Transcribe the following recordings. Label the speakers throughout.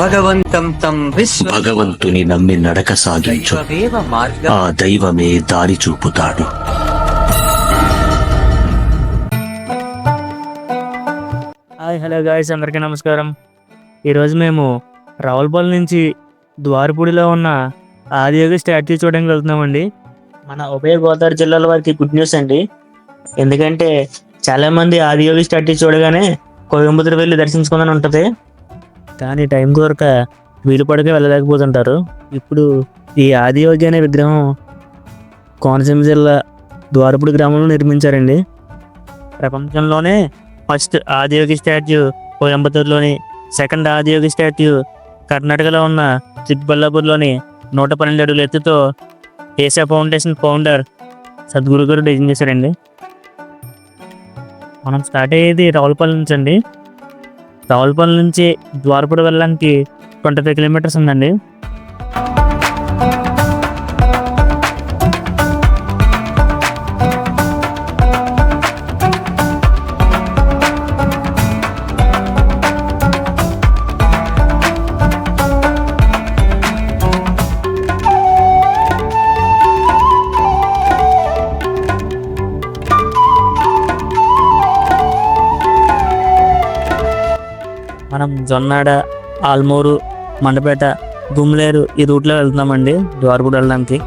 Speaker 1: భగవంతం తం
Speaker 2: భగవంతుని నమ్మి నడక సాగించు,
Speaker 1: విశ్వదేవ మార్గం.
Speaker 2: ఆ దైవమే దారి చూపుతాడు.
Speaker 3: హాయ్ హలో గాయ్స్, అందరికీ నమస్కారం. ఈరోజు మేము రావులపల్లి నుంచి ద్వారపూడిలో ఉన్న ఆదియోగి స్టాట్యూ చూడడానికి వెళ్తున్నామండి. మన ఉభయ గోదావరి జిల్లాల వారికి గుడ్ న్యూస్ అండి. ఎందుకంటే చాలామంది ఆదియోగి స్టాట్యూ చూడగానే కోయంబత్తూరు వెళ్ళి దర్శించుకుందని ఉంటుంది, కానీ టైం దొరక వీలు పడక వెళ్ళలేకపోతుంటారు. ఇప్పుడు ఈ ఆదియోగి అనే విగ్రహం కోనసీమ జిల్లా ద్వారపూడి గ్రామంలో నిర్మించారండి. ప్రపంచంలోనే ఫస్ట్ ఆదియోగి స్టాట్యూ కోయంబత్తూరులోని, సెకండ్ ఆదియోగి స్టాట్యూ కర్ణాటకలో ఉన్న చిక్బల్లాపూర్లోని 112 అడుగుల ఎత్తుతో Isha foundation founder Sadhguru garu design చేశారండి. మనం స్టార్ట్ అయ్యేది రావులపల్లి నుంచి అండి. రావులపల్లి నుంచి ద్వారపూడి వెళ్ళడానికి 25 కిలోమీటర్స్ ఉందండి. మనం జొన్నాడ, ఆల్మూరు, మండపేట, గుమ్లేరు ఈ రూట్లో వెళ్తున్నామండి ద్వారపూడి వెళ్ళడానికి.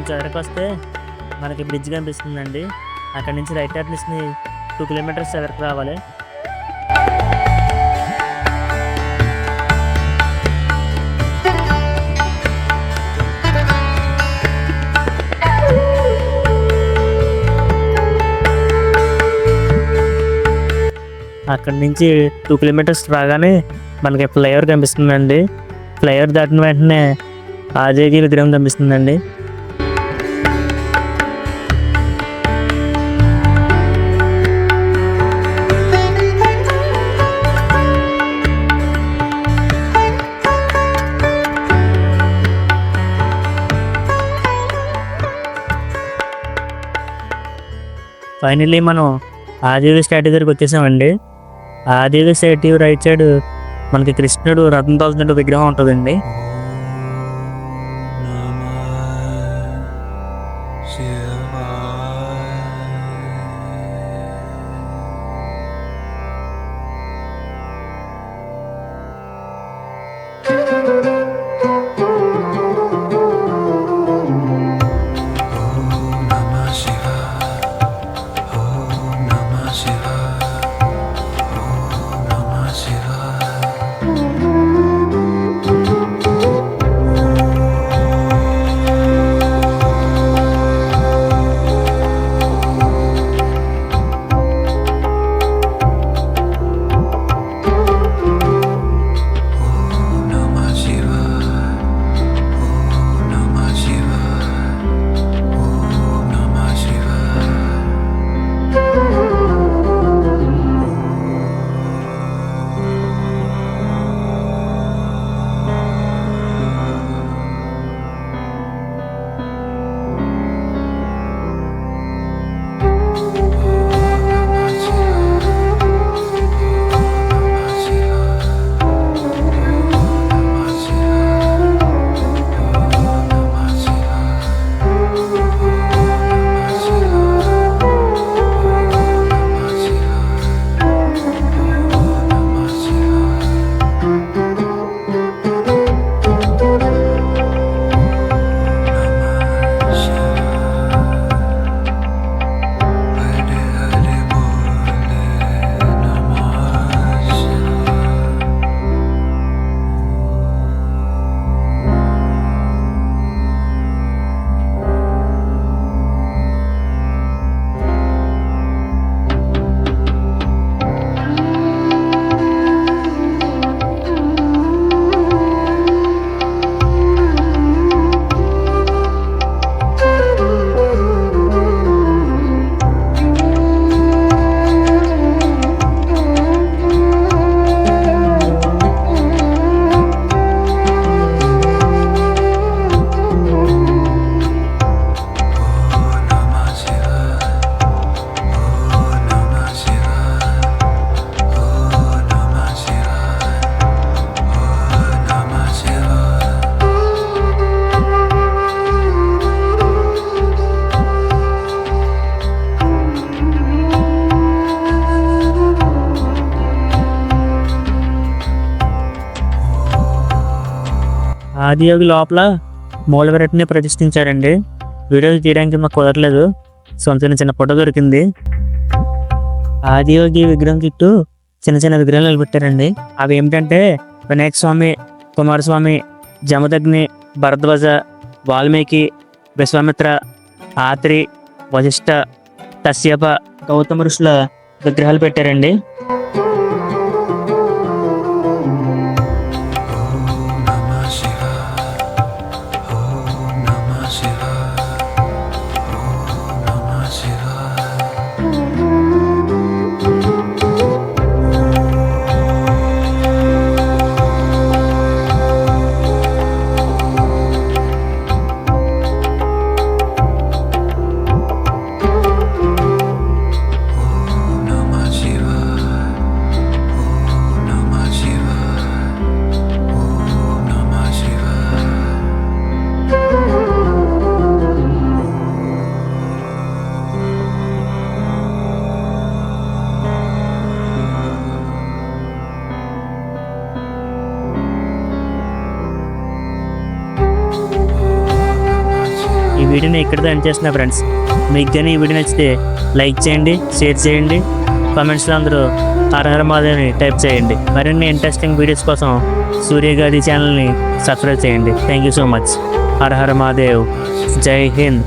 Speaker 3: కొంచెం ఎడకి వస్తే మనకి బ్రిడ్జ్ కనిపిస్తుందండి. అక్కడి నుంచి రైట్ టర్న్స్ని 2 కిలోమీటర్స్ ఎదరికి రావాలి. అక్కడి నుంచి 2 కిలోమీటర్స్ రాగానే మనకి ఫ్లైఓవర్ కనిపిస్తుందండి. ఫ్లైఓవర్ దాటిన వెంటనే ఆజేగి విగ్రహం కనిపిస్తుందండి. ఫైనల్లీ మనం ఆదిదేవి స్టాట్యూ దగ్గరికి వచ్చేసామండి. ఆదిదేవి స్టాట్యూ రైట్ సైడ్ మనకి కృష్ణుడు రథం తోలుతున్నట్టు విగ్రహం ఉంటుందండి. ఆదియోగి లోపల మూలవిరాట్ని ప్రతిష్ఠించారండి. వీడియోలు తీయడానికి మాకు కుదరలేదు, సో చిన్న ఫోటో దొరికింది. ఆదియోగి విగ్రహం చుట్టూ చిన్న చిన్న విగ్రహాలు నిలబెట్టారండి. అవి ఏమిటంటే వినాయక స్వామి, కుమారస్వామి, జమదగ్ని, భరద్వాజ, వాల్మీకి, విశ్వామిత్ర, ఆత్రి, వశిష్ఠ, కశ్యప, గౌతమ ఋషుల విగ్రహాలు పెట్టారండి. వీడియోని ఇక్కడితో ఎండ్ చేస్తున్నా ఫ్రెండ్స్. మీకు కానీ ఈ వీడియో నచ్చితే లైక్ చేయండి, షేర్ చేయండి, కామెంట్స్లో అందరూ హర హర మహాదేవ్ని టైప్ చేయండి. మరిన్ని ఇంట్రెస్టింగ్ వీడియోస్ కోసం సూర్యగాది ఛానల్ని సబ్స్క్రైబ్ చేయండి. Thank you so much. Hara Hara Mahadev. జై హింద్.